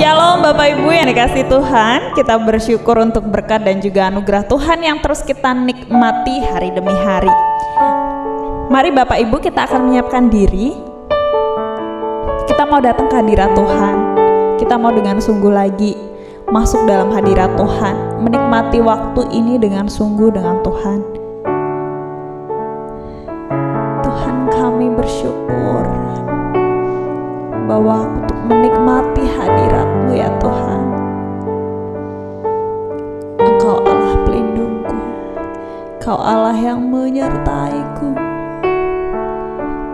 Shalom Bapak Ibu yang dikasih Tuhan. Kita bersyukur untuk berkat dan juga anugerah Tuhan yang terus kita nikmati hari demi hari. Mari Bapak Ibu, kita akan menyiapkan diri. Kita mau datang ke hadirat Tuhan. Kita mau dengan sungguh lagi masuk dalam hadirat Tuhan, menikmati waktu ini dengan sungguh dengan Tuhan. Tuhan, kami bersyukur bahwa untuk menikmati hadirat-Mu ya Tuhan. Engkau Allah pelindungku, Engkau Allah yang menyertaiku.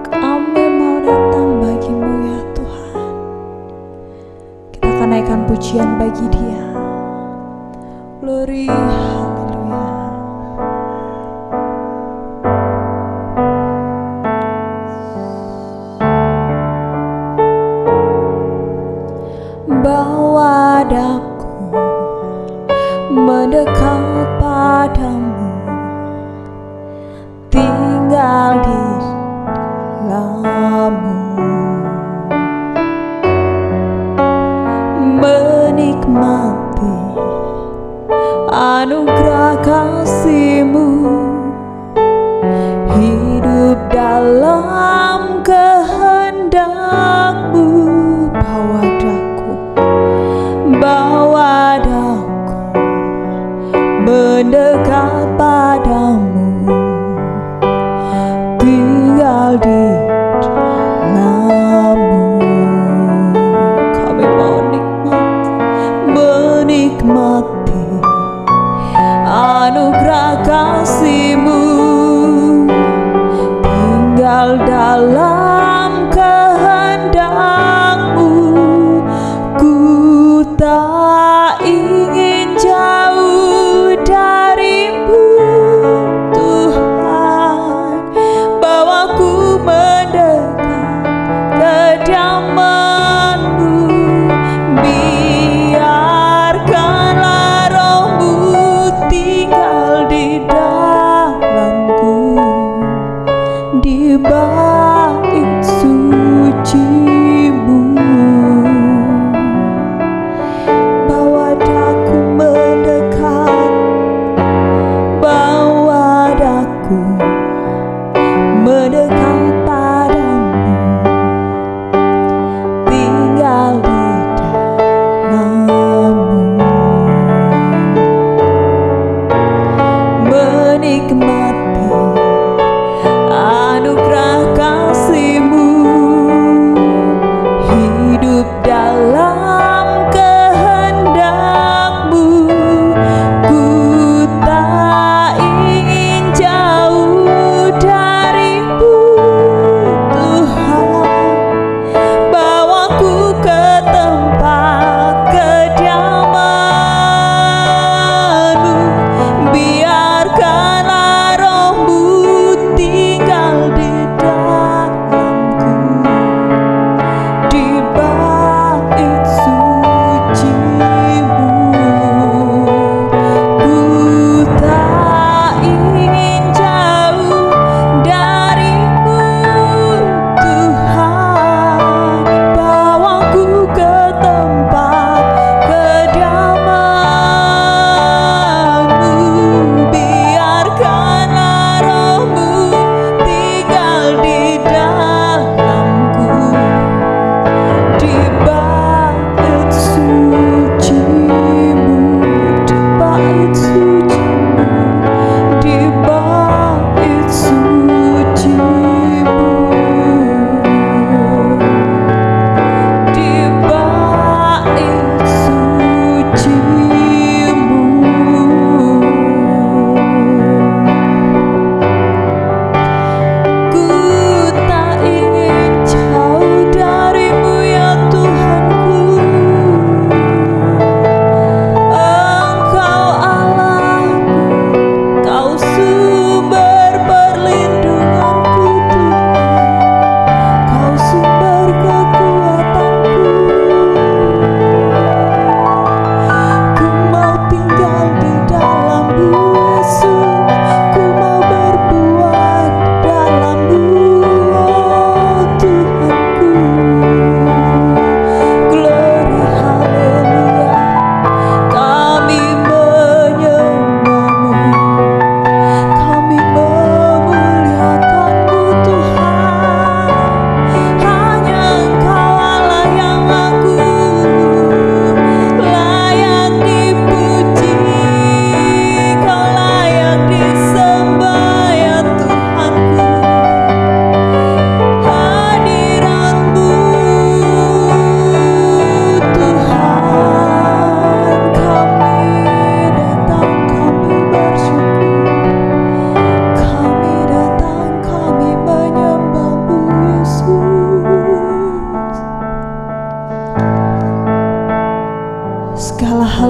Kami mau datang bagi-Mu ya Tuhan. Kita akan naikkan pujian bagi Dia. Glory, haleluya. Bawa daku mendekat padamu, tinggal di dalammu, menikmati anugerah kasih-Mu, hidup dalam kehendak-Mu. Bawa daku mendekat padamu, tinggal di dalam-Mu. Kami mau menikmati anugerah kasih-Mu, tinggal dalam kehendak-Mu.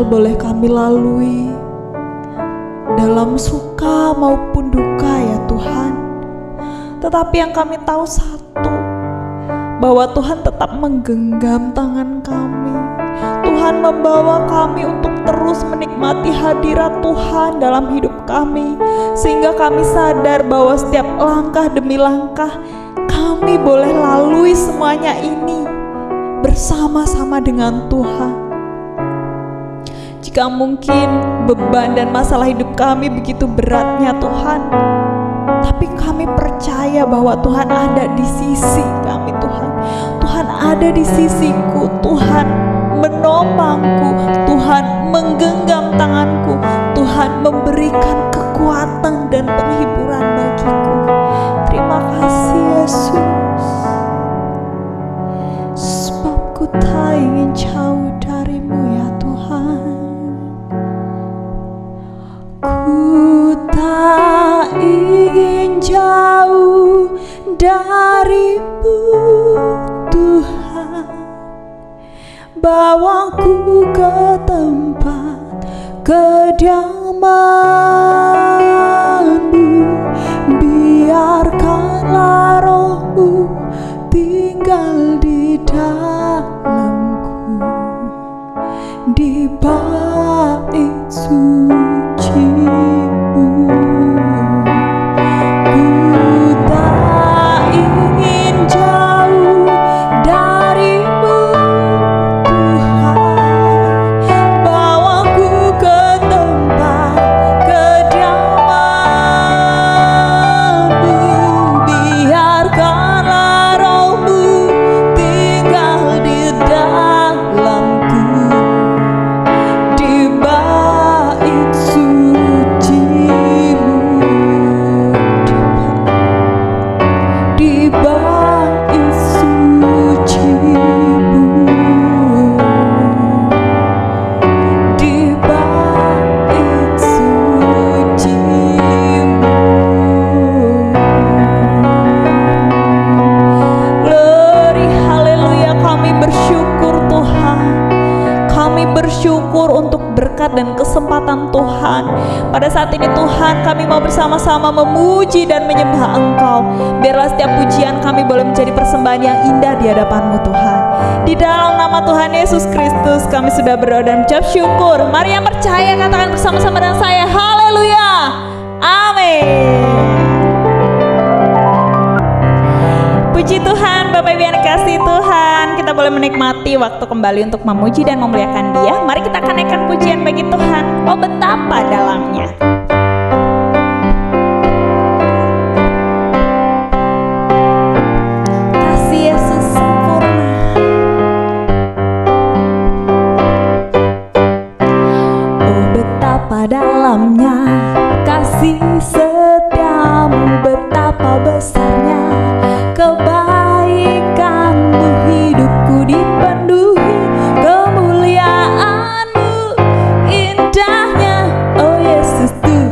boleh kami lalui dalam suka maupun duka ya Tuhan. Tetapi yang kami tahu satu, bahwa Tuhan tetap menggenggam tangan kami. Tuhan membawa kami untuk terus menikmati hadirat Tuhan dalam hidup kami, sehingga kami sadar bahwa setiap langkah demi langkah kami boleh lalui semuanya ini bersama-sama dengan Tuhan. Jika mungkin beban dan masalah hidup kami begitu beratnya Tuhan, tapi kami percaya bahwa Tuhan ada di sisi kami Tuhan. Tuhan ada di sisiku, Tuhan menopangku, Tuhan menggenggam tanganku, Tuhan memberikan kekuatan dan penghiburan bagiku. Terima kasih Yesus, sebab ku tak ingin jauh darimu ya Tuhan. Ku tak ingin jauh darimu Tuhan, bawaku ke tempat kediaman-Mu, biarkanlah Roh-Mu tinggal di dalamku, di bait suci-Mu. Ku tak ingin jauh darimu Tuhan, bawaku ke tempat kediaman-Mu, biarkanlah Roh-Mu tinggal di dalamku, di bait suci-Mu, di bait suci-Mu, di bait suci-Mu. Glory, haleluya, kami bersyukur Tuhan. Kami bersyukur untuk berkat dan kesempatan Tuhan. Pada saat ini Tuhan, kami mau bersama-sama memuji dan menyembah Engkau. Biarlah setiap pujian kami boleh menjadi persembahan yang indah di hadapan-Mu Tuhan. Di dalam nama Tuhan Yesus Kristus kami sudah berdoa dan mengucap syukur. Mari yang percaya katakan bersama-sama dengan saya, haleluya, amin. Puji Tuhan, Bapak Ibu yang dikasihi Tuhan, kita boleh menikmati waktu kembali untuk memuji dan memuliakan Dia. Mari kita akan naikkan pujian bagi Tuhan. Oh betapa dalamnya. Kasih Yesus sempurna. Oh betapa dalamnya kasih setiamu, betapa besarnya kebaikan-Mu, hidupku dipenuhi kemuliaan-Mu, indahnya oh Yesus Tuhan.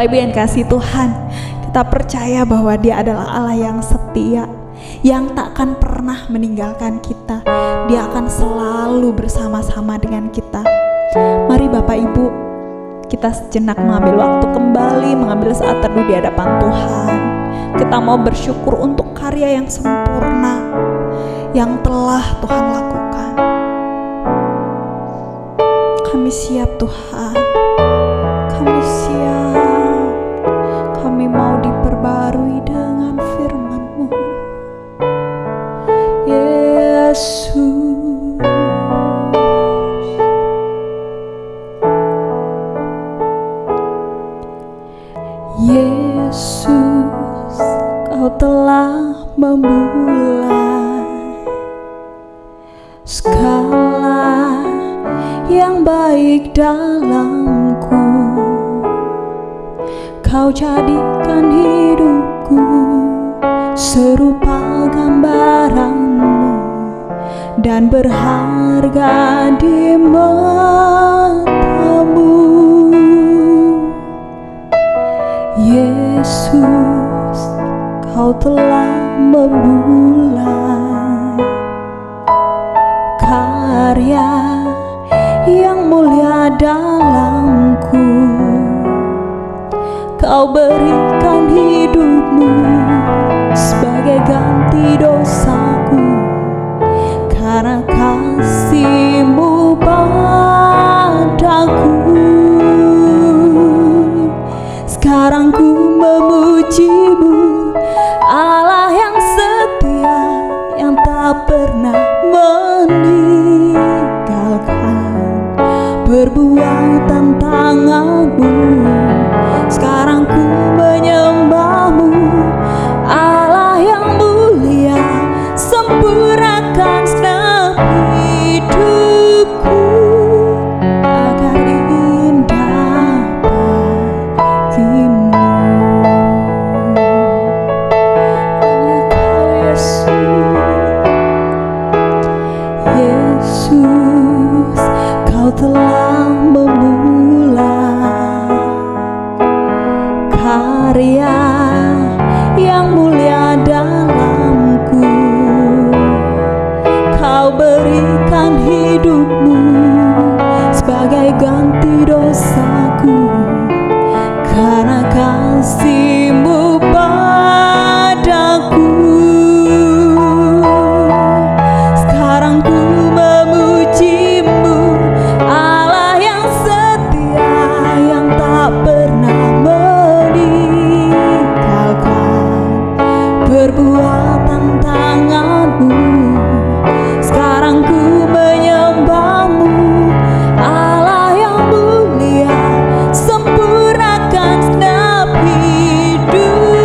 Bapak Ibu yang kasih Tuhan, kita percaya bahwa Dia adalah Allah yang setia, yang tak akan pernah meninggalkan kita. Dia akan selalu bersama-sama dengan kita. Mari Bapak Ibu, kita sejenak mengambil waktu kembali, mengambil saat teduh di hadapan Tuhan. Kita mau bersyukur untuk karya yang sempurna yang telah Tuhan lakukan. Kami siap Tuhan, kami siap, kami mau diperbarui dengan firman-Mu, Yesus. Yesus, Kau telah memulai segala yang baik dalamku. Kau jadikan hidupku serupa gambaran-Mu dan berharga di mata-Mu. Yesus, Kau telah memulai karya yang mulia dalamku. Kau berikan hidupmu sebagai ganti dosaku, karena kasih-Mu padaku. Sekarang ku memuji-Mu, Allah yang setia, yang tak pernah meninggalkan perbuatan tangan-Mu. Sekarang ku menyembah-Mu, Allah yang mulia, sempurnakan segenap hidupku agar indah bagimu. Hanya Kau Yesus, Yesus, Kau telah memulai karya yang mulia dalamku. Kau berikan hidupmu sebagai ganti dosaku, karena kasih-Mu padaku. Sekarang ku memuji-Mu, Allah yang setia, yang tak pernah meninggalkan perbuatan tangan-Mu. Sekarang ku menyembah-Mu, Allah yang mulia, sempurnakan segenap hidupku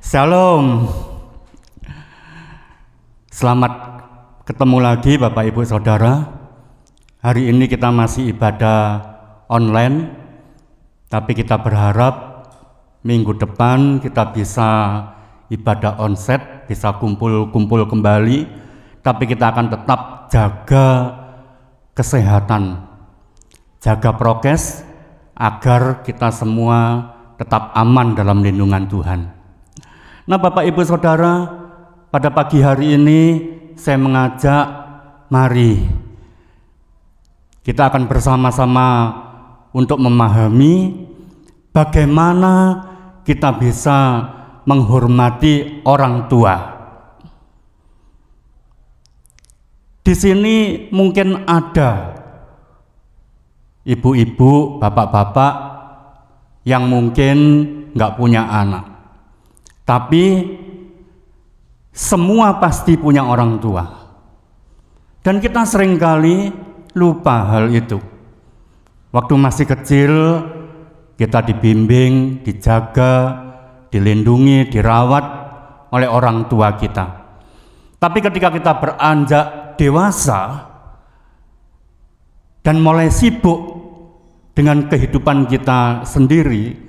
Shalom. Selamat ketemu lagi Bapak Ibu Saudara. Hari ini kita masih ibadah online, tapi kita berharap minggu depan kita bisa ibadah onsite, bisa kumpul-kumpul kembali, tapi kita akan tetap jaga kesehatan, jaga prokes agar kita semua tetap aman dalam lindungan Tuhan. Nah, Bapak Ibu Saudara, pada pagi hari ini saya mengajak, mari kita akan bersama-sama untuk memahami bagaimana kita bisa menghormati orang tua. Di sini mungkin ada ibu-ibu, bapak-bapak yang mungkin nggak punya anak, tapi semua pasti punya orang tua. Dan kita seringkali lupa hal itu. Waktu masih kecil kita dibimbing, dijaga, dilindungi, dirawat oleh orang tua kita. Tapi ketika kita beranjak dewasa dan mulai sibuk dengan kehidupan kita sendiri,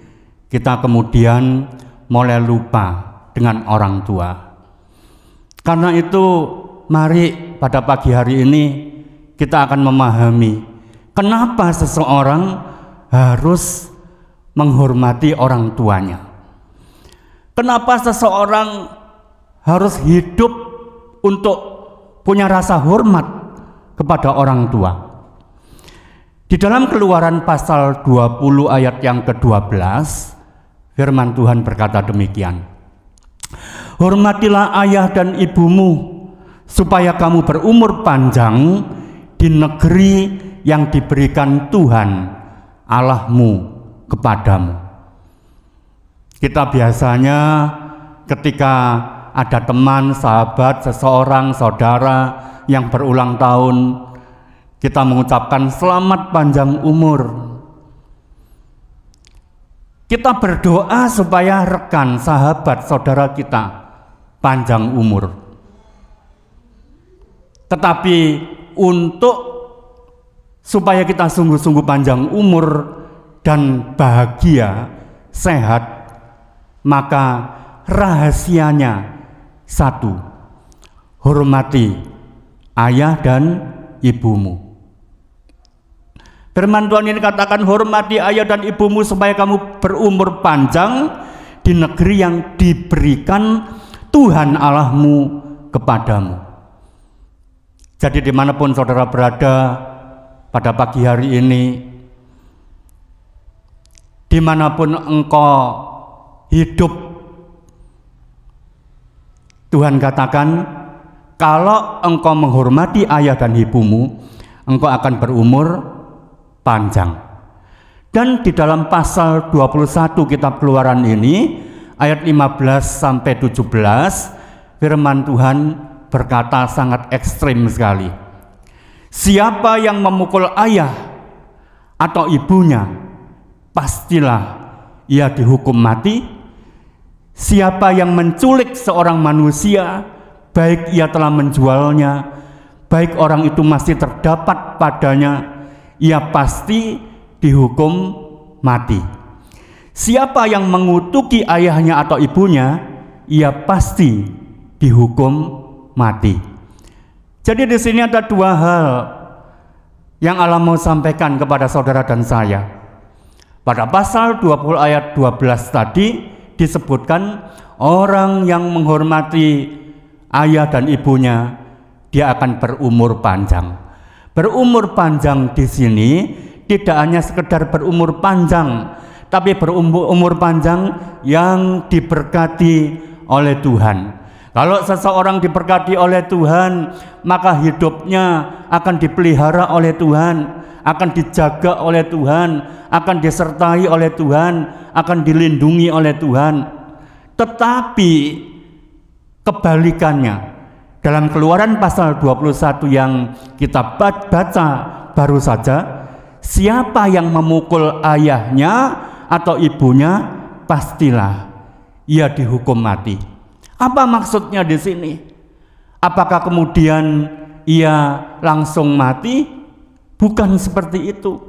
kita kemudian mulai lupa dengan orang tua. Karena itu, mari pada pagi hari ini kita akan memahami kenapa seseorang harus menghormati orang tuanya. Kenapa seseorang harus hidup untuk punya rasa hormat kepada orang tua. Di dalam Keluaran pasal 20 ayat yang ke-12, firman Tuhan berkata demikian. Hormatilah ayah dan ibumu, supaya kamu berumur panjang di negeri yang diberikan Tuhan Allahmu kepadamu. Kita biasanya ketika ada teman, sahabat, seseorang, saudara yang berulang tahun, kita mengucapkan selamat panjang umur. Kita berdoa supaya rekan, sahabat, saudara kita panjang umur. Tetapi untuk supaya kita sungguh-sungguh panjang umur dan bahagia, sehat, maka rahasianya satu, hormati ayah dan ibumu. Firman Tuhan ini katakan, hormati ayah dan ibumu supaya kamu berumur panjang di negeri yang diberikan Tuhan Allahmu kepadamu. Jadi dimanapun saudara berada pada pagi hari ini, dimanapun engkau hidup, Tuhan katakan, kalau engkau menghormati ayah dan ibumu, engkau akan berumur panjang. Dan di dalam pasal 21 kitab Keluaran ini, ayat 15 sampai 17, firman Tuhan berkata sangat ekstrim sekali. Siapa yang memukul ayah atau ibunya, pastilah ia dihukum mati. Siapa yang menculik seorang manusia, baik ia telah menjualnya, baik orang itu masih terdapat padanya, ia pasti dihukum mati. Siapa yang mengutuki ayahnya atau ibunya, ia pasti dihukum mati. Jadi di sini ada dua hal yang Allah mau sampaikan kepada saudara dan saya. Pada pasal 20 ayat 12 tadi disebutkan orang yang menghormati ayah dan ibunya, dia akan berumur panjang. Berumur panjang di sini tidak hanya sekedar berumur panjang, tapi berumur panjang yang diberkati oleh Tuhan. Kalau seseorang diberkati oleh Tuhan, maka hidupnya akan dipelihara oleh Tuhan, akan dijaga oleh Tuhan, akan disertai oleh Tuhan, akan dilindungi oleh Tuhan. Tetapi kebalikannya, dalam Keluaran pasal 21 yang kita baca baru saja, siapa yang memukul ayahnya atau ibunya, pastilah ia dihukum mati. Apa maksudnya di sini? Apakah kemudian ia langsung mati? Bukan seperti itu.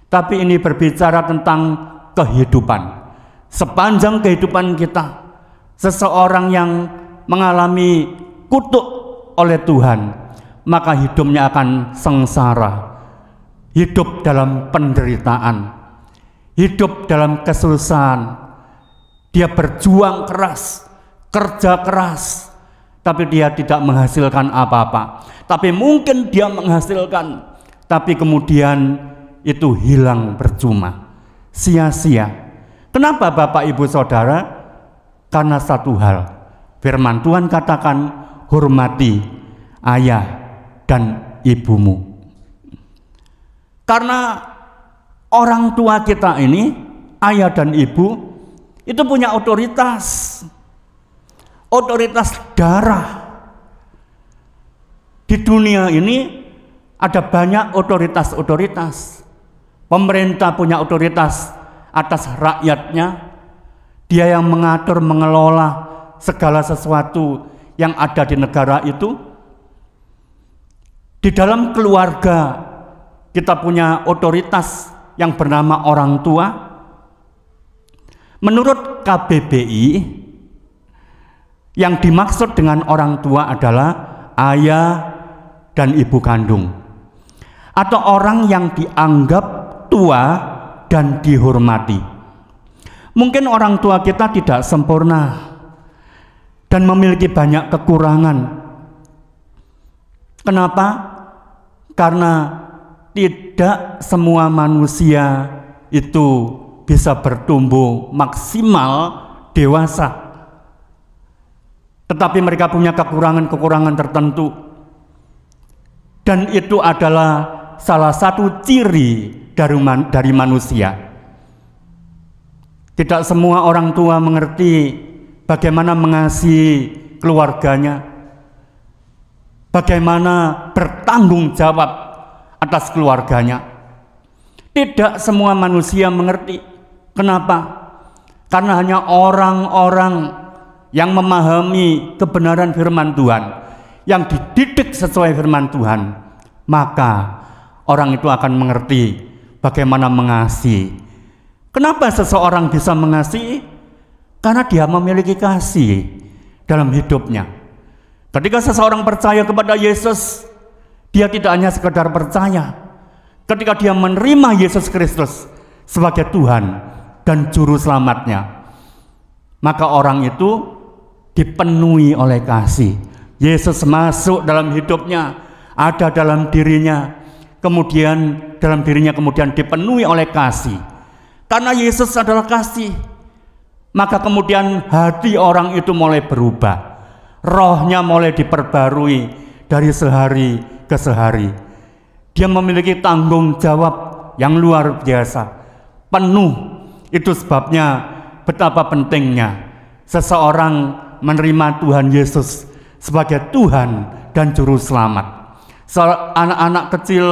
Tapi ini berbicara tentang kehidupan. Sepanjang kehidupan kita, seseorang yang mengalami kutuk oleh Tuhan, maka hidupnya akan sengsara, hidup dalam penderitaan, hidup dalam kesusahan. Dia berjuang keras, kerja keras, tapi dia tidak menghasilkan apa-apa. Tapi mungkin dia menghasilkan, tapi kemudian itu hilang percuma, sia-sia. Kenapa Bapak Ibu Saudara? Karena satu hal, firman Tuhan katakan, hormati ayah dan ibumu. Karena orang tua kita ini, ayah dan ibu, itu punya otoritas darah. Di dunia ini ada banyak otoritas. Pemerintah punya otoritas atas rakyatnya. Dia yang mengatur, mengelola segala sesuatu yang ada di negara itu. Di dalam keluarga kita punya otoritas yang bernama orang tua. Menurut KBBI, yang dimaksud dengan orang tua adalah ayah dan ibu kandung, atau orang yang dianggap tua dan dihormati. Mungkin orang tua kita tidak sempurna dan memiliki banyak kekurangan. Kenapa? Karena tidak semua manusia itu bisa bertumbuh maksimal dewasa, tetapi mereka punya kekurangan-kekurangan tertentu, dan itu adalah salah satu ciri dari manusia. Tidak semua orang tua mengerti bagaimana mengasihi keluarganya, bagaimana bertanggung jawab atas keluarganya. Tidak semua manusia mengerti. Kenapa? Karena hanya orang-orang yang memahami kebenaran firman Tuhan, yang dididik sesuai firman Tuhan, maka orang itu akan mengerti bagaimana mengasihi. Kenapa seseorang bisa mengasihi? Karena dia memiliki kasih dalam hidupnya. Ketika seseorang percaya kepada Yesus, dia tidak hanya sekedar percaya. Ketika dia menerima Yesus Kristus sebagai Tuhan dan Juru Selamatnya, maka orang itu dipenuhi oleh kasih. Yesus masuk dalam hidupnya, ada dalam dirinya, kemudian dalam dirinya kemudian dipenuhi oleh kasih. Karena Yesus adalah kasih, maka kemudian hati orang itu mulai berubah, rohnya mulai diperbarui dari sehari ke sehari. Dia memiliki tanggung jawab yang luar biasa, penuh. Itu sebabnya betapa pentingnya seseorang menerima Tuhan Yesus sebagai Tuhan dan Juru Selamat. Anak-anak kecil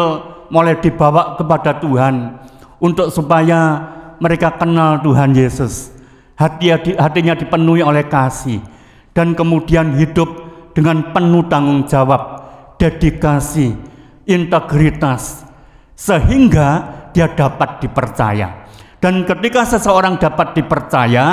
mulai dibawa kepada Tuhan untuk supaya mereka kenal Tuhan Yesus. Hatinya dipenuhi oleh kasih, dan kemudian hidup dengan penuh tanggung jawab, dedikasi, integritas, sehingga dia dapat dipercaya. Dan ketika seseorang dapat dipercaya,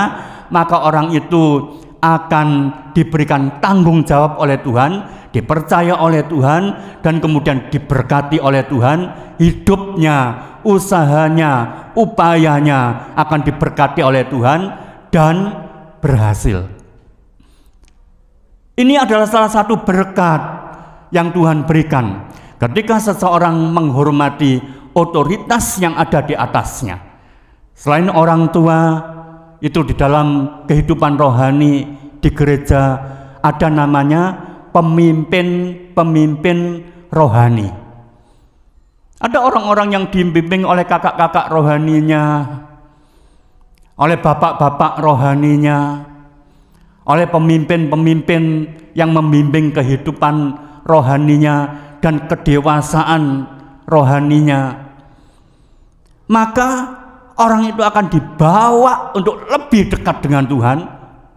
maka orang itu akan diberikan tanggung jawab oleh Tuhan, dipercaya oleh Tuhan, dan kemudian diberkati oleh Tuhan. Hidupnya, usahanya, upayanya akan diberkati oleh Tuhan dan berhasil. Ini adalah salah satu berkat yang Tuhan berikan ketika seseorang menghormati otoritas yang ada di atasnya. Selain orang tua, itu di dalam kehidupan rohani di gereja ada namanya pemimpin rohani. Ada orang-orang yang dibimbing oleh kakak-kakak rohaninya, oleh bapak-bapak rohaninya, oleh pemimpin-pemimpin yang membimbing kehidupan rohaninya dan kedewasaan rohaninya. Maka orang itu akan dibawa untuk lebih dekat dengan Tuhan,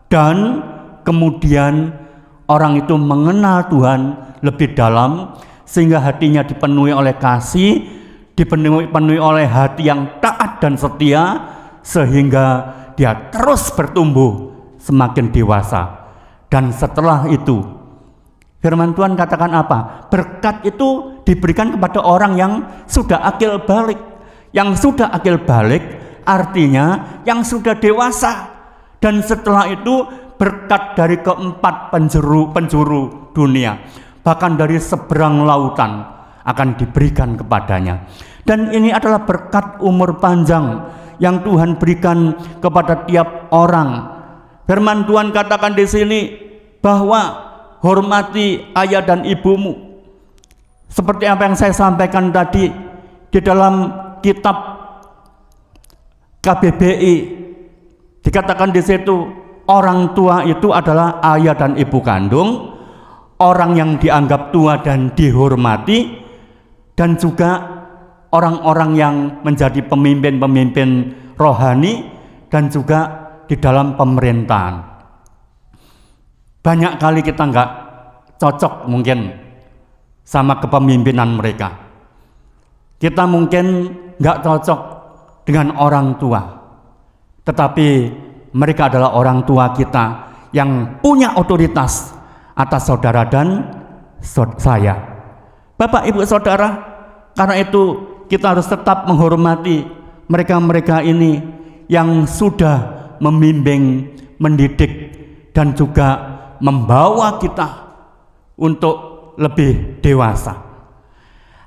dan kemudian orang itu mengenal Tuhan lebih dalam sehingga hatinya dipenuhi oleh kasih, dipenuhi oleh hati yang taat dan setia, sehingga dia terus bertumbuh semakin dewasa. Dan setelah itu firman Tuhan katakan apa? Berkat itu diberikan kepada orang yang sudah akil balik. Yang sudah akil balik artinya yang sudah dewasa. Dan setelah itu berkat dari keempat penjuru dunia, bahkan dari seberang lautan, akan diberikan kepadanya. Dan ini adalah berkat umur panjang yang Tuhan berikan kepada tiap orang. Firman Tuhan katakan di sini bahwa hormati ayah dan ibumu. Seperti apa yang saya sampaikan tadi di dalam kitab KBBI, dikatakan di situ orang tua itu adalah ayah dan ibu kandung, orang yang dianggap tua dan dihormati, dan juga orang-orang yang menjadi pemimpin-pemimpin rohani dan juga di dalam pemerintahan. Banyak kali kita nggak cocok mungkin sama kepemimpinan mereka. Kita mungkin nggak cocok dengan orang tua, tetapi mereka adalah orang tua kita yang punya otoritas atas saudara dan saya. Bapak, Ibu, Saudara, karena itu kita harus tetap menghormati mereka-mereka ini yang sudah membimbing, mendidik, dan juga membawa kita untuk lebih dewasa.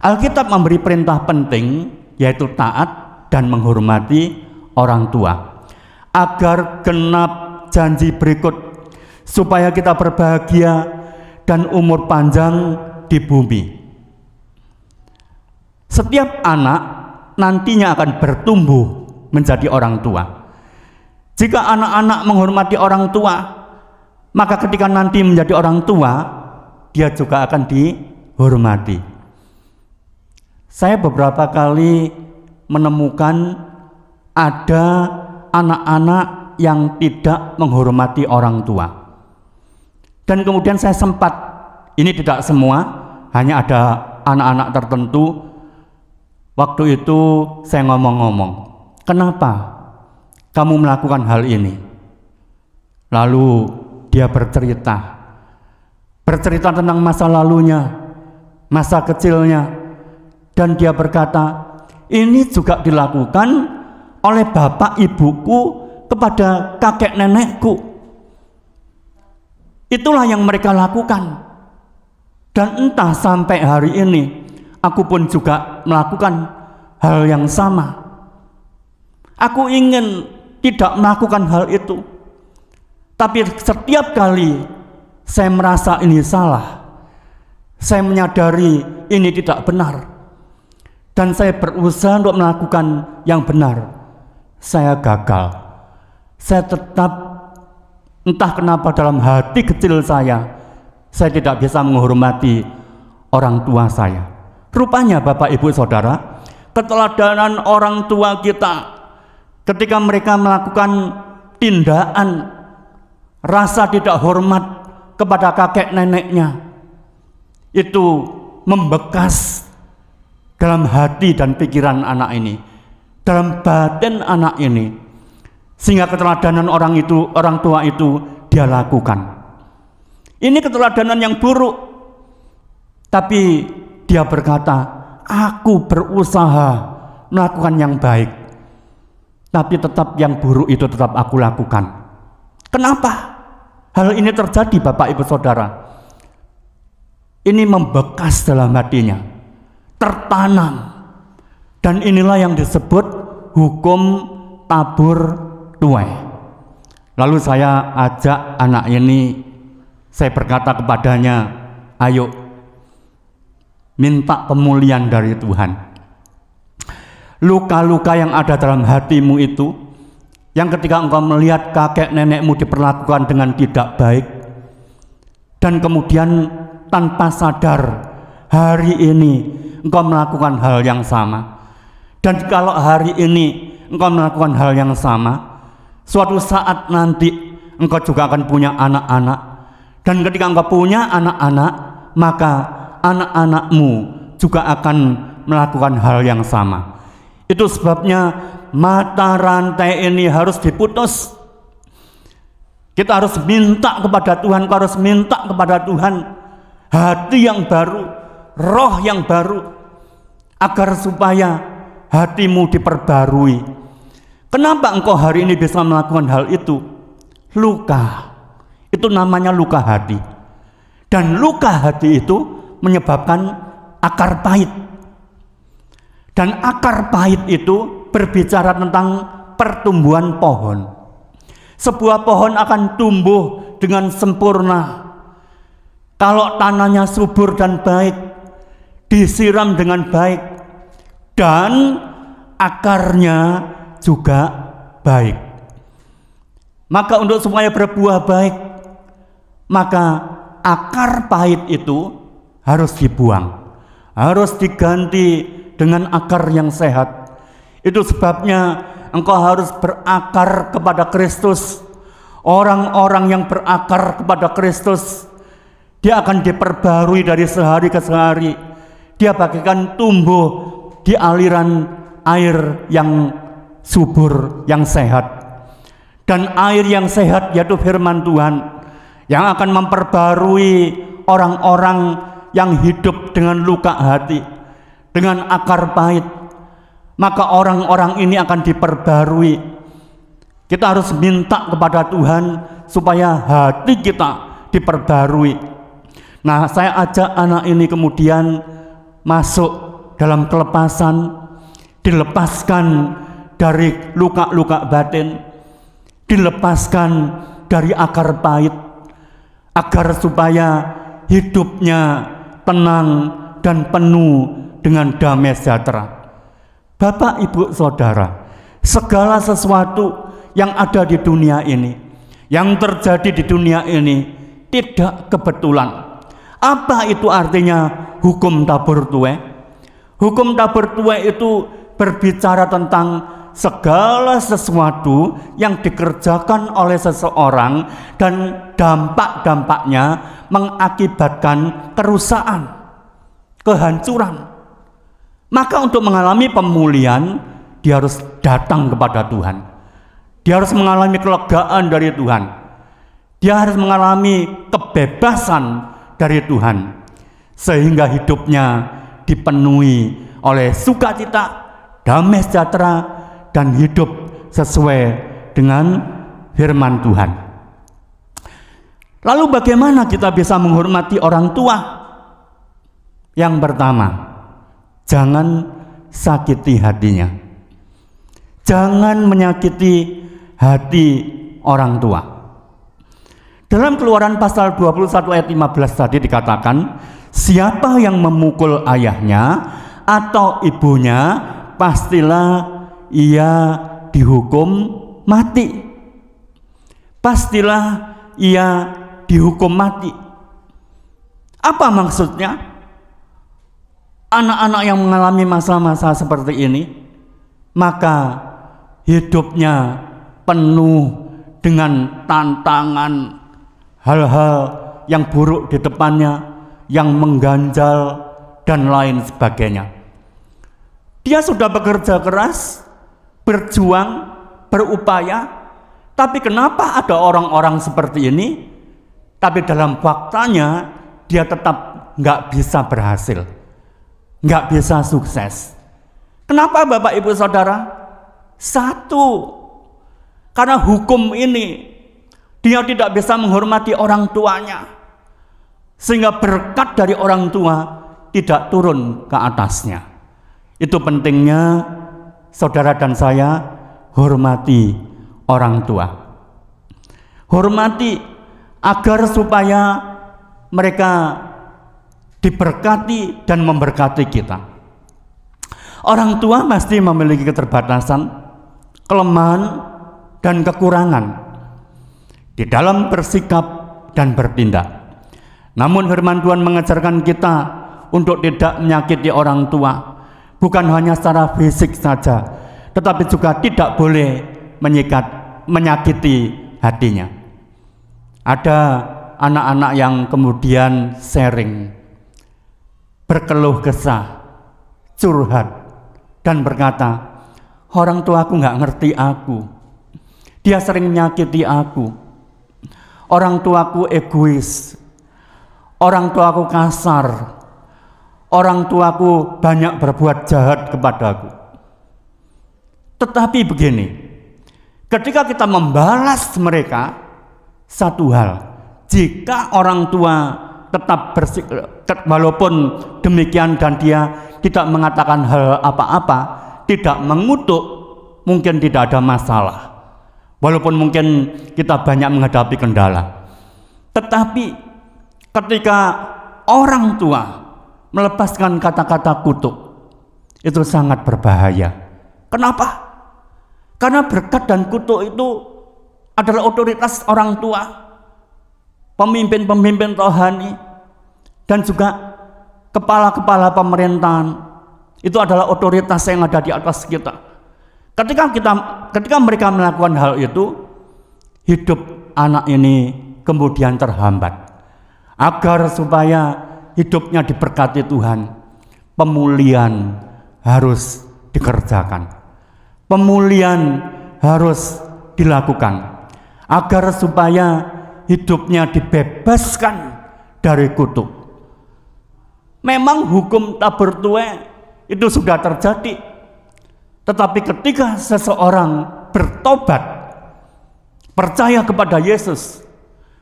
Alkitab memberi perintah penting, yaitu taat dan menghormati orang tua, agar genap janji berikut, supaya kita berbahagia dan umur panjang di bumi. Setiap anak nantinya akan bertumbuh menjadi orang tua. Jika anak-anak menghormati orang tua, maka ketika nanti menjadi orang tua, dia juga akan dihormati. Saya beberapa kali menemukan ada anak-anak yang tidak menghormati orang tua. Dan kemudian saya sempat, ini tidak semua, hanya ada anak-anak tertentu. Waktu itu saya ngomong-ngomong, kenapa kamu melakukan hal ini? Lalu dia bercerita tentang masa lalunya, masa kecilnya, dan dia berkata, ini juga dilakukan oleh bapak ibuku kepada kakek nenekku. Itulah yang mereka lakukan. Dan entah sampai hari ini aku pun juga melakukan hal yang sama. Aku ingin tidak melakukan hal itu, tapi setiap kali saya merasa ini salah, saya menyadari ini tidak benar, dan saya berusaha untuk melakukan yang benar, saya gagal. Saya tetap, entah kenapa dalam hati kecil saya tidak bisa menghormati orang tua saya. Rupanya Bapak, Ibu, Saudara, keteladanan orang tua kita ketika mereka melakukan tindakan rasa tidak hormat kepada kakek neneknya, itu membekas dalam hati dan pikiran anak ini, dalam batin anak ini, sehingga keteladanan orang tua itu dia lakukan. Ini keteladanan yang buruk, tapi dia berkata, aku berusaha melakukan yang baik, tapi tetap yang buruk itu tetap aku lakukan. Kenapa hal ini terjadi, Bapak, Ibu, Saudara? Ini membekas dalam hatinya, tertanam, dan inilah yang disebut hukum tabur tuai. Lalu saya ajak anak ini, saya berkata kepadanya, ayo minta pemulihan dari Tuhan. Luka-luka yang ada dalam hatimu itu, yang ketika engkau melihat kakek nenekmu diperlakukan dengan tidak baik, dan kemudian tanpa sadar hari ini engkau melakukan hal yang sama, dan kalau hari ini engkau melakukan hal yang sama, suatu saat nanti engkau juga akan punya anak-anak. Dan ketika engkau punya anak-anak, maka anak-anakmu juga akan melakukan hal yang sama. Itu sebabnya mata rantai ini harus diputus. Kita harus minta kepada Tuhan, kau harus minta kepada Tuhan hati yang baru, roh yang baru, agar supaya hatimu diperbarui. Kenapa engkau hari ini bisa melakukan hal itu? Luka, itu namanya luka hati. Dan luka hati itu menyebabkan akar pahit. Dan akar pahit itu berbicara tentang pertumbuhan pohon. Sebuah pohon akan tumbuh dengan sempurna kalau tanahnya subur dan baik, disiram dengan baik, dan akarnya juga baik. Maka untuk supaya berbuah baik, maka akar pahit itu harus dibuang, harus diganti dengan akar yang sehat. Itu sebabnya engkau harus berakar kepada Kristus. Orang-orang yang berakar kepada Kristus, dia akan diperbarui dari sehari ke sehari. Dia bagaikan tumbuh di aliran air yang subur, yang sehat. Dan air yang sehat yaitu firman Tuhan yang akan memperbarui orang-orang yang hidup dengan luka hati, dengan akar pahit. Maka orang-orang ini akan diperbarui. Kita harus minta kepada Tuhan supaya hati kita diperbarui. Nah, saya ajak anak ini kemudian masuk dalam kelepasan, dilepaskan dari luka-luka batin, dilepaskan dari akar pahit, agar supaya hidupnya tenang dan penuh dengan damai sejahtera. Bapak, Ibu, Saudara, segala sesuatu yang ada di dunia ini, yang terjadi di dunia ini tidak kebetulan. Apa itu artinya hukum tabur tuai? Hukum tabur tuai itu berbicara tentang segala sesuatu yang dikerjakan oleh seseorang dan dampak-dampaknya mengakibatkan kerusakan, kehancuran. Maka untuk mengalami pemulihan, dia harus datang kepada Tuhan. Dia harus mengalami kelegaan dari Tuhan. Dia harus mengalami kebebasan dari Tuhan, sehingga hidupnya dipenuhi oleh sukacita, damai sejahtera, dan hidup sesuai dengan firman Tuhan. Lalu bagaimana kita bisa menghormati orang tua? Yang pertama, jangan sakiti hatinya. Jangan menyakiti hati orang tua. Dalam Keluaran pasal 21 ayat 15 tadi dikatakan, siapa yang memukul ayahnya atau ibunya, pastilah ia dihukum mati. Pastilah ia dihukum mati. Apa maksudnya? Anak-anak yang mengalami masa-masa seperti ini, maka hidupnya penuh dengan tantangan, hal-hal yang buruk di depannya, yang mengganjal dan lain sebagainya. Dia sudah bekerja keras, berjuang, berupaya, tapi kenapa ada orang-orang seperti ini, tapi dalam faktanya dia tetap nggak bisa berhasil, nggak bisa sukses. Kenapa Bapak Ibu Saudara? Satu, karena hukum ini dia tidak bisa menghormati orang tuanya, sehingga berkat dari orang tua tidak turun ke atasnya. Itu pentingnya saudara dan saya hormati orang tua. Hormati agar supaya mereka diberkati dan memberkati kita. Orang tua pasti memiliki keterbatasan, kelemahan, dan kekurangan di dalam bersikap dan bertindak. Namun firman Tuhan mengajarkan kita untuk tidak menyakiti orang tua, bukan hanya secara fisik saja, tetapi juga tidak boleh menyakiti hatinya. Ada anak-anak yang kemudian sharing, berkeluh kesah, curhat, dan berkata, orang tuaku nggak ngerti aku, dia sering menyakiti aku, orang tuaku egois, orang tuaku kasar, orang tuaku banyak berbuat jahat kepadaku. Tetapi begini, ketika kita membalas mereka, satu hal, jika orang tua tetap walaupun demikian dan dia tidak mengatakan hal apa-apa, tidak mengutuk, mungkin tidak ada masalah. Walaupun mungkin kita banyak menghadapi kendala. Tetapi ketika orang tua melepaskan kata-kata kutuk, itu sangat berbahaya. Kenapa? Karena berkat dan kutuk itu adalah otoritas orang tua, pemimpin-pemimpin rohani, dan juga kepala-kepala pemerintahan. Itu adalah otoritas yang ada di atas kita. Ketika mereka melakukan hal itu, hidup anak ini kemudian terhambat. Agar supaya hidupnya diberkati Tuhan, pemulihan harus dikerjakan, pemulihan harus dilakukan, agar supaya hidupnya dibebaskan dari kutuk. Memang hukum tabur tuai itu sudah terjadi, tetapi ketika seseorang bertobat, percaya kepada Yesus,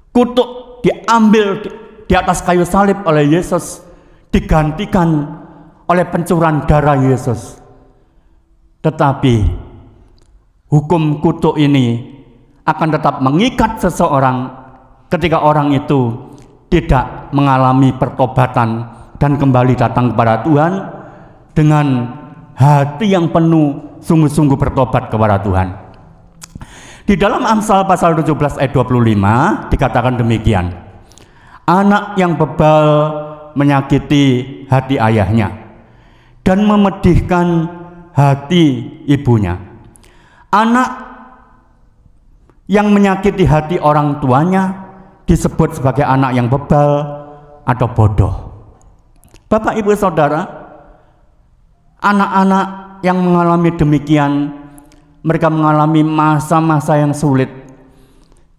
kutuk diambil di atas kayu salib oleh Yesus, digantikan oleh pencurahan darah Yesus. Tetapi hukum kutuk ini akan tetap mengikat seseorang ketika orang itu tidak mengalami pertobatan dan kembali datang kepada Tuhan dengan hati yang penuh sungguh-sungguh bertobat kepada Tuhan. Di dalam Amsal pasal 17 ayat 25 dikatakan demikian, anak yang bebal menyakiti hati ayahnya dan memedihkan hati ibunya. Anak yang menyakiti hati orang tuanya disebut sebagai anak yang bebal atau bodoh. Bapak, Ibu, Saudara, anak-anak yang mengalami demikian, mereka mengalami masa-masa yang sulit.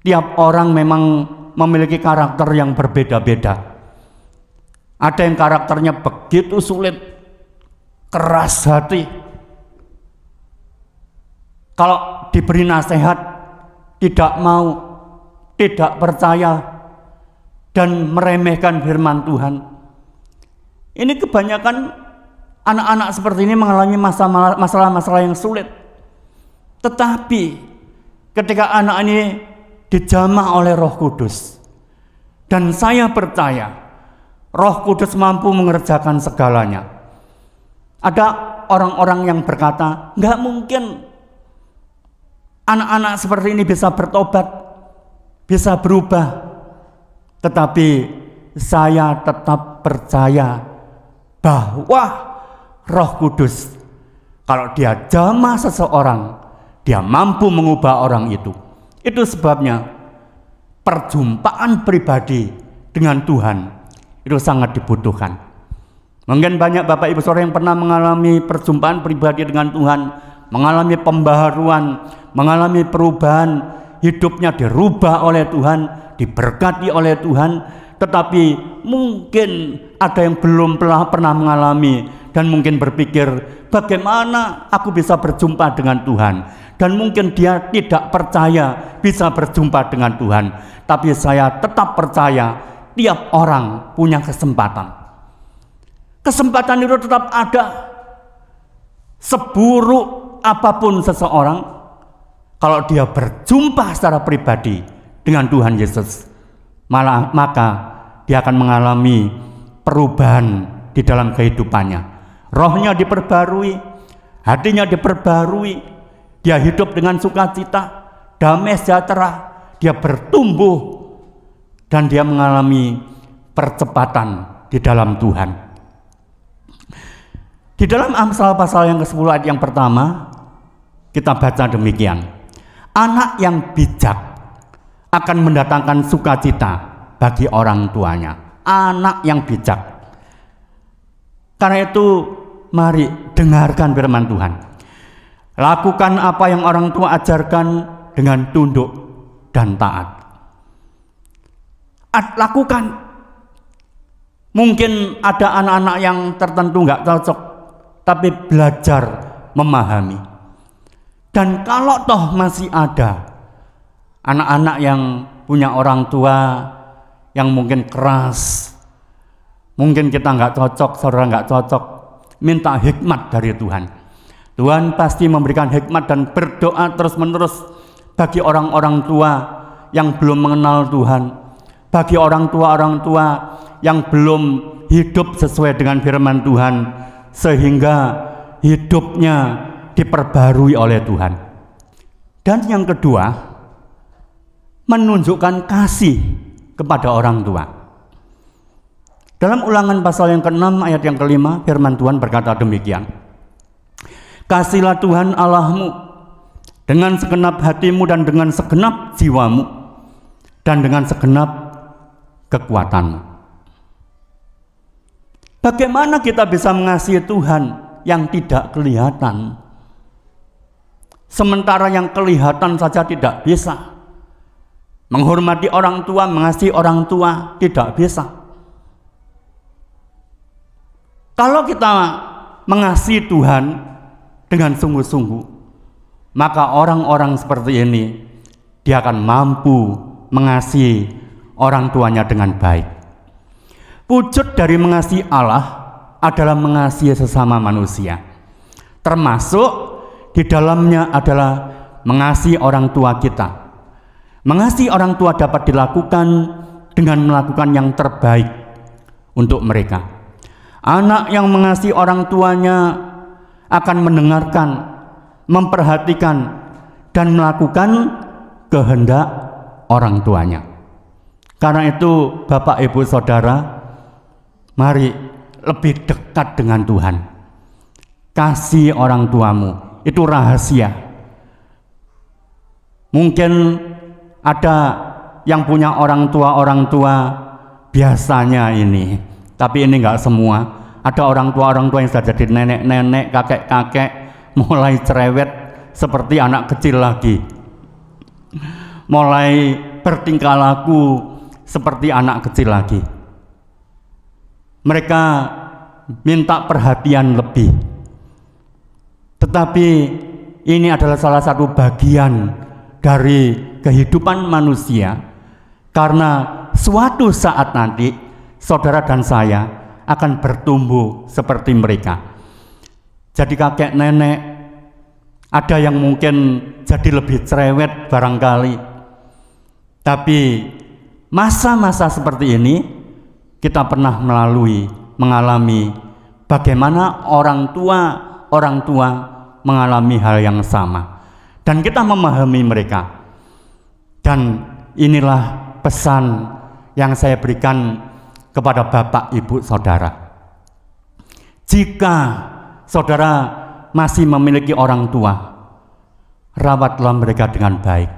Tiap orang memang memiliki karakter yang berbeda-beda. Ada yang karakternya begitu sulit, keras hati. Kalau diberi nasihat tidak mau, tidak percaya, dan meremehkan firman Tuhan. Ini kebanyakan anak-anak seperti ini mengalami masalah-masalah yang sulit. Tetapi ketika anak ini dijamah oleh Roh Kudus, dan saya percaya Roh Kudus mampu mengerjakan segalanya. Ada orang-orang yang berkata, nggak mungkin anak-anak seperti ini bisa bertobat, bisa berubah. Tetapi saya tetap percaya bahwa Roh Kudus, kalau dia jamah seseorang, dia mampu mengubah orang itu. Itu sebabnya perjumpaan pribadi dengan Tuhan itu sangat dibutuhkan. Mungkin banyak Bapak Ibu Saudara yang pernah mengalami perjumpaan pribadi dengan Tuhan, mengalami pembaharuan, mengalami perubahan, hidupnya dirubah oleh Tuhan, diberkati oleh Tuhan. Tetapi mungkin ada yang belum pernah mengalami dan mungkin berpikir, bagaimana aku bisa berjumpa dengan Tuhan? Dan mungkin dia tidak percaya bisa berjumpa dengan Tuhan. Tapi saya tetap percaya tiap orang punya kesempatan. Kesempatan itu tetap ada. Seburuk apapun seseorang, kalau dia berjumpa secara pribadi dengan Tuhan Yesus, maka dia akan mengalami perubahan di dalam kehidupannya. Rohnya diperbarui, hatinya diperbarui, dia hidup dengan sukacita, damai sejahtera, dia bertumbuh, dan dia mengalami percepatan di dalam Tuhan. Di dalam Amsal pasal yang ke-10 ayat yang pertama, kita baca demikian. Anak yang bijak akan mendatangkan sukacita bagi orang tuanya, anak yang bijak. Karena itu mari dengarkan firman Tuhan. Lakukan apa yang orang tua ajarkan dengan tunduk dan taat. Lakukan. Mungkin ada anak-anak yang tertentu nggak cocok, tapi belajar memahami. Dan kalau toh masih ada anak-anak yang punya orang tua yang mungkin keras, mungkin kita nggak cocok, saudara nggak cocok, minta hikmat dari Tuhan. Tuhan pasti memberikan hikmat dan berdoa terus-menerus bagi orang-orang tua yang belum mengenal Tuhan, bagi orang tua yang belum hidup sesuai dengan firman Tuhan, sehingga hidupnya diperbarui oleh Tuhan. Dan yang kedua, menunjukkan kasih kepada orang tua. Dalam Ulangan pasal yang ke-6 ayat yang ke-5, firman Tuhan berkata demikian. Kasihlah Tuhan Allahmu dengan segenap hatimu dan dengan segenap jiwamu dan dengan segenap kekuatanmu. Bagaimana kita bisa mengasihi Tuhan yang tidak kelihatan? Sementara yang kelihatan saja tidak bisa. Menghormati orang tua, mengasihi orang tua tidak bisa. Kalau kita mengasihi Tuhan dengan sungguh-sungguh, maka orang-orang seperti ini dia akan mampu mengasihi orang tuanya dengan baik. Wujud dari mengasihi Allah adalah mengasihi sesama manusia, termasuk di dalamnya adalah mengasihi orang tua kita. Mengasihi orang tua dapat dilakukan dengan melakukan yang terbaik untuk mereka. Anak yang mengasihi orang tuanya akan mendengarkan, memperhatikan, dan melakukan kehendak orang tuanya. Karena itu Bapak Ibu Saudara, mari lebih dekat dengan Tuhan. Kasih orang tuamu, itu rahasia. Mungkin ada yang punya orang tua biasanya ini, tapi ini enggak semua. Ada orang tua yang sudah jadi nenek-nenek, kakek-kakek, mulai cerewet seperti anak kecil lagi, mulai bertingkah laku seperti anak kecil lagi. Mereka minta perhatian lebih, tetapi ini adalah salah satu bagian dari kehidupan manusia, karena suatu saat nanti saudara dan saya akan bertumbuh seperti mereka. Jadi kakek nenek, ada yang mungkin jadi lebih cerewet barangkali. Tapi masa-masa seperti ini kita pernah mengalami bagaimana orang tua mengalami hal yang sama. Dan kita memahami mereka. Dan inilah pesan yang saya berikan kepada Bapak, Ibu, Saudara. Jika saudara masih memiliki orang tua, rawatlah mereka dengan baik.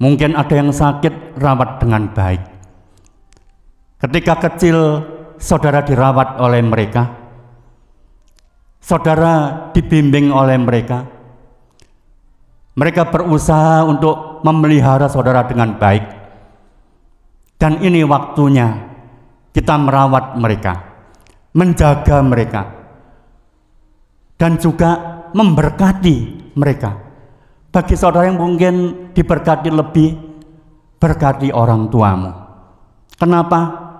Mungkin ada yang sakit, rawat dengan baik. Ketika kecil, saudara dirawat oleh mereka, saudara dibimbing oleh mereka. Mereka berusaha untuk memelihara saudara dengan baik. Dan ini waktunya kita merawat mereka, menjaga mereka, dan juga memberkati mereka. Bagi saudara yang mungkin diberkati lebih, berkati orang tuamu. Kenapa?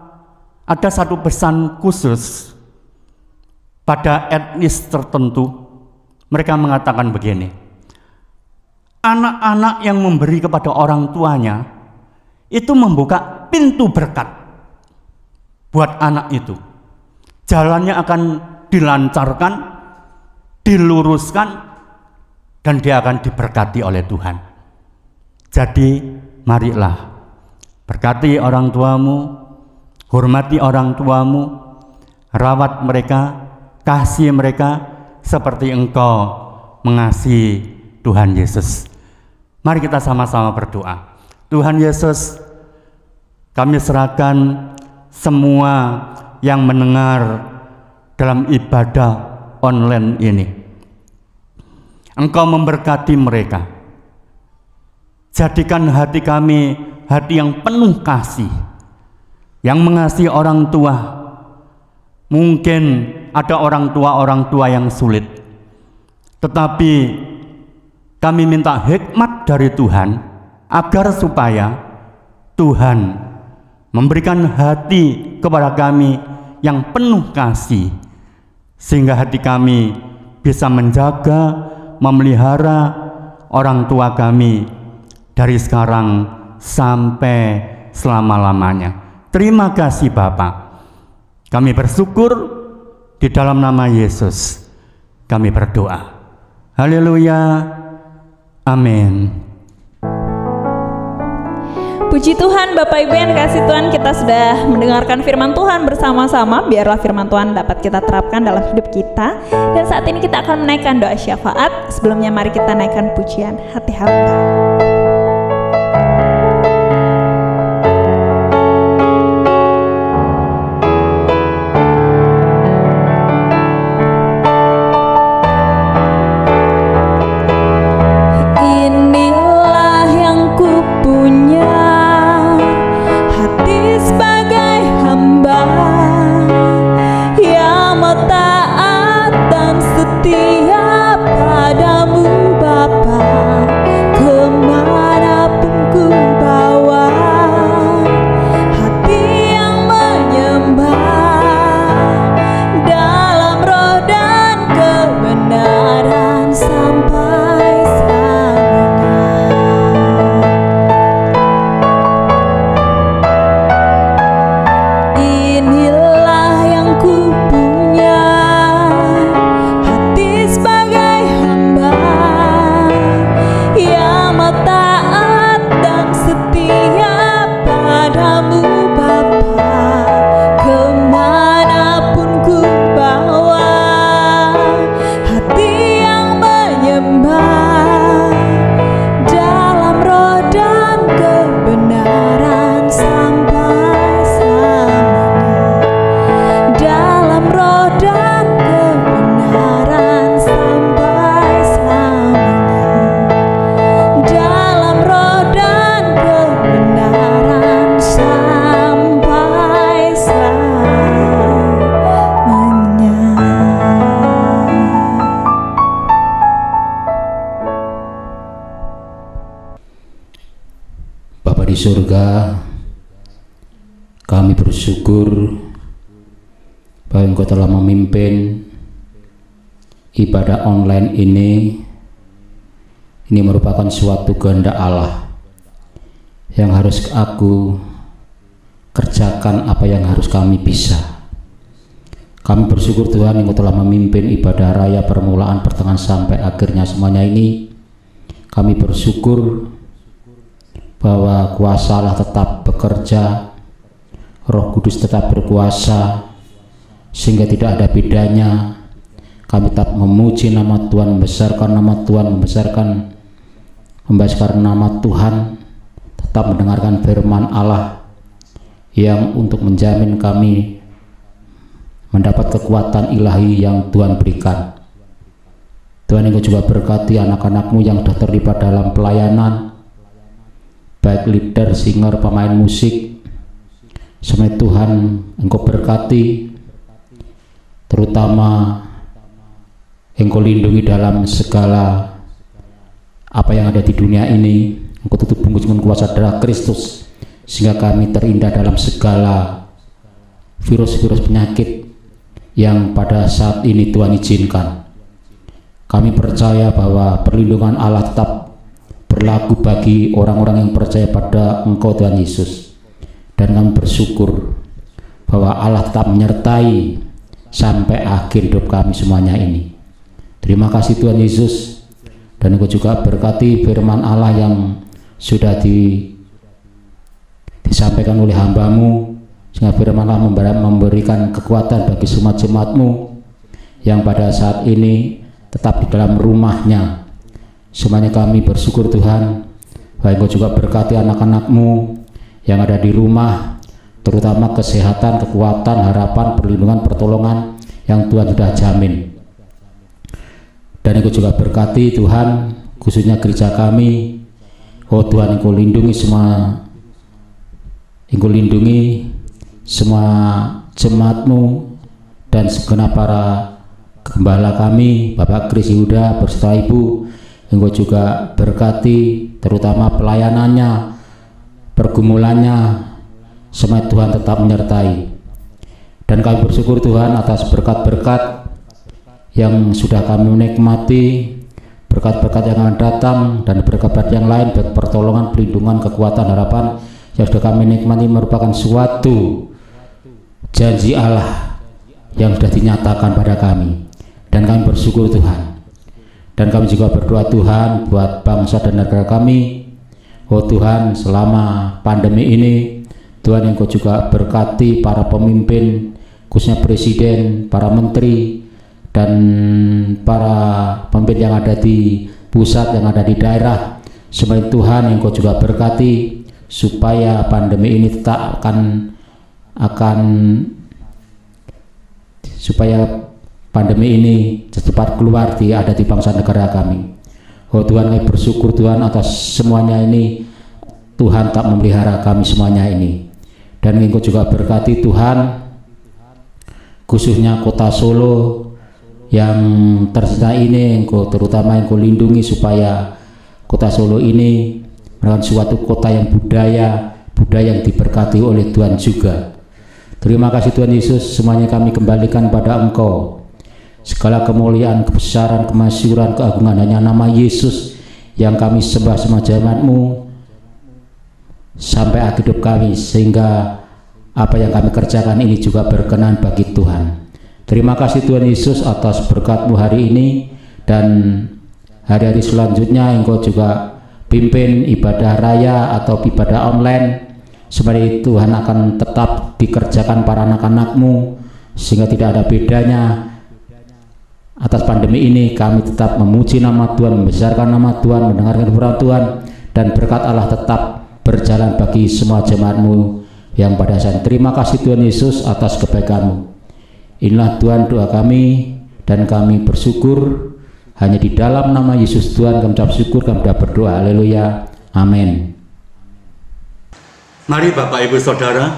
Ada satu pesan khusus pada etnis tertentu. Mereka mengatakan begini, anak-anak yang memberi kepada orang tuanya itu membuka pintu berkat buat anak itu. Jalannya akan dilancarkan, diluruskan, dan dia akan diberkati oleh Tuhan. Jadi marilah berkati orang tuamu, hormati orang tuamu, rawat mereka, kasih mereka seperti engkau mengasihi Tuhan Yesus. Mari kita sama-sama berdoa. Tuhan Yesus, kami serahkan semua yang mendengar dalam ibadah online ini. Engkau memberkati mereka. Jadikan hati kami hati yang penuh kasih, yang mengasihi orang tua. Mungkin ada orang tua yang sulit, tetapi kami minta hikmat dari Tuhan agar supaya Tuhan memberikan hati kepada kami yang penuh kasih, sehingga hati kami bisa menjaga, memelihara orang tua kami dari sekarang sampai selama-lamanya. Terima kasih Bapa. Kami bersyukur di dalam nama Yesus. Kami berdoa. Haleluya. Amin. Puji Tuhan, Bapak Ibu yang kasih Tuhan, kita sudah mendengarkan firman Tuhan bersama-sama. Biarlah firman Tuhan dapat kita terapkan dalam hidup kita. Dan saat ini kita akan menaikkan doa syafaat. Sebelumnya mari kita naikkan pujian hati hamba. Surga, kami bersyukur bahwa Engkau telah memimpin ibadah online ini. Ini merupakan suatu kehendak Allah yang harus aku kerjakan, apa yang harus kami bisa. Kami bersyukur Tuhan, Engkau telah memimpin ibadah raya permulaan, pertengahan sampai akhirnya semuanya ini. Kami bersyukur bahwa kuasa Allah tetap bekerja, Roh Kudus tetap berkuasa, sehingga tidak ada bedanya. Kami tetap memuji nama Tuhan, membesarkan nama Tuhan, membesarkan nama Tuhan, tetap mendengarkan firman Allah yang untuk menjamin kami mendapat kekuatan ilahi yang Tuhan berikan. Tuhan, Engkau juga berkati anak-anak-Mu yang sudah terlibat dalam pelayanan, baik leader, singer, pemain musik. Semoga Tuhan Engkau berkati, terutama Engkau lindungi dalam segala apa yang ada di dunia ini. Engkau tutup bungkus dengan kuasa darah Kristus, sehingga kami terhindar dalam segala virus-virus penyakit yang pada saat ini Tuhan izinkan. Kami percaya bahwa perlindungan Allah tetap berlaku bagi orang-orang yang percaya pada Engkau Tuhan Yesus, dan kami bersyukur bahwa Allah tetap menyertai sampai akhir hidup kami semuanya ini. Terima kasih Tuhan Yesus, dan Engkau juga berkati firman Allah yang sudah disampaikan oleh hamba-Mu, sehingga firman Allah memberikan kekuatan bagi semua jemaat-Mu yang pada saat ini tetap di dalam rumahnya. Semuanya kami bersyukur Tuhan, Baik, Engkau juga berkati anak-anak-Mu yang ada di rumah, terutama kesehatan, kekuatan, harapan, perlindungan, pertolongan yang Tuhan sudah jamin. Dan Engkau juga berkati Tuhan, khususnya gereja kami. Oh Tuhan, Engkau lindungi semua jemaat-Mu dan segenap para gembala kami, Bapak Kris Yehuda beserta Ibu. Engkau juga berkati terutama pelayanannya, pergumulannya, semoga Tuhan tetap menyertai. Dan kami bersyukur Tuhan atas berkat-berkat yang sudah kami nikmati, berkat-berkat yang akan datang, dan berkat-berkat yang lain, baik pertolongan, perlindungan, kekuatan, harapan yang sudah kami nikmati merupakan suatu janji Allah yang sudah dinyatakan pada kami. Dan kami bersyukur Tuhan. Dan kami juga berdoa Tuhan buat bangsa dan negara kami. Oh Tuhan, selama pandemi ini Tuhan, Engkau juga berkati para pemimpin, khususnya presiden, para menteri, dan para pemimpin yang ada di pusat, yang ada di daerah. Semoga Tuhan, Engkau juga berkati supaya pandemi ini tetap supaya pandemi ini cepat keluar ada di bangsa negara kami. Oh Tuhan, kami bersyukur Tuhan atas semuanya ini. Tuhan tak memelihara kami semuanya ini. Dan Engkau juga berkati Tuhan, khususnya kota Solo yang tersisa ini, terutama Engkau lindungi supaya kota Solo ini merupakan suatu kota yang budaya yang diberkati oleh Tuhan juga. Terima kasih Tuhan Yesus, semuanya kami kembalikan pada Engkau. Segala kemuliaan, kebesaran, kemasyhuran, keagungan hanya nama Yesus yang kami sembah semua jemaat-Mu sampai akhir hidup kami, sehingga apa yang kami kerjakan ini juga berkenan bagi Tuhan. Terima kasih Tuhan Yesus atas berkat-Mu hari ini, dan hari-hari selanjutnya Engkau juga pimpin ibadah raya atau ibadah online. Sebenarnya Tuhan akan tetap dikerjakan para anak-anak-Mu, sehingga tidak ada bedanya. Atas pandemi ini kami tetap memuji nama Tuhan, membesarkan nama Tuhan, mendengarkan firman Tuhan, dan berkat Allah tetap berjalan bagi semua jemaat-Mu yang pada saat. Terima kasih Tuhan Yesus atas kebaikan-Mu. Inilah Tuhan doa kami, dan kami bersyukur hanya di dalam nama Yesus Tuhan kami ucap syukur, kami berdoa. Haleluya, amin. Mari Bapak Ibu Saudara,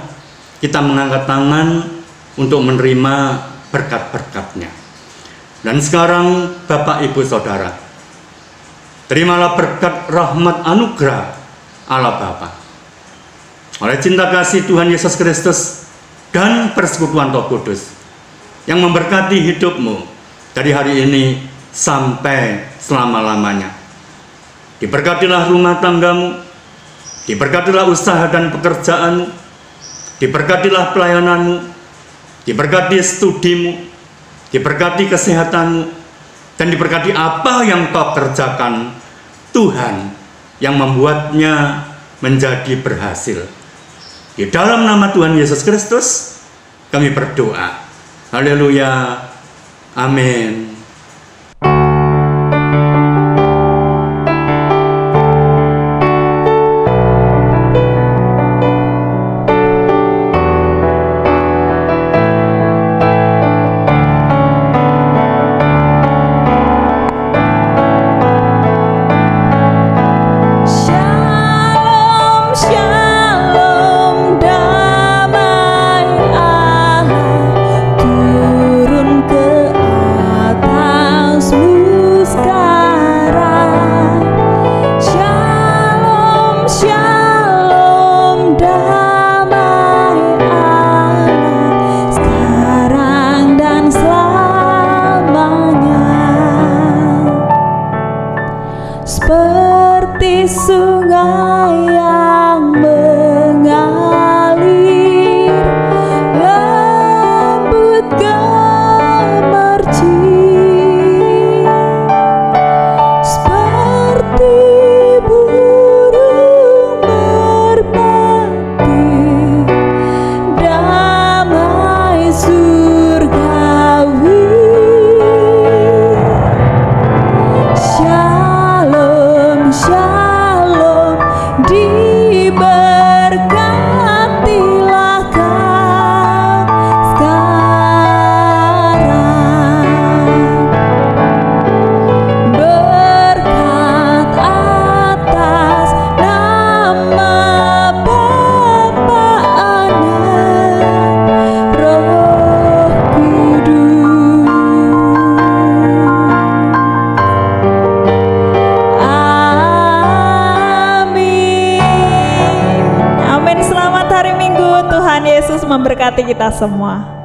kita mengangkat tangan untuk menerima berkat-berkat-Nya. Dan sekarang Bapak Ibu Saudara, terimalah berkat rahmat anugerah Allah Bapa, oleh cinta kasih Tuhan Yesus Kristus dan persekutuan Roh Kudus yang memberkati hidupmu dari hari ini sampai selama-lamanya. Diberkatilah rumah tanggamu, diberkatilah usaha dan pekerjaanmu, diberkatilah pelayananmu, diberkati studimu, diberkati kesehatanmu, dan diberkati apa yang kau kerjakan. Tuhan yang membuatnya menjadi berhasil. Di dalam nama Tuhan Yesus Kristus kami berdoa. Haleluya, amin. Damai Allah turun ke atas. memberkati kita semua.